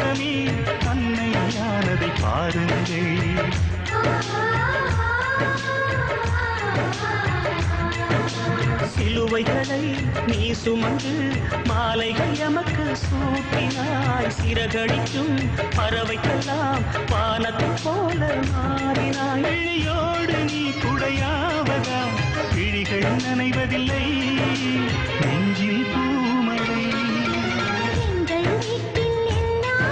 உலகமே அன்னையானதை பாருங்கள். சிலுவைகளை நீ சுமந்து மாலைகள் எமக்கு சூட்டினாய். சிறகடிக்கும் பறவைக்கெல்லாம் வானத்தை போல மாறினாய். இழியோடு நீ குடையாவதா? கிழிகள் நனைவதில்லை. நெஞ்சில்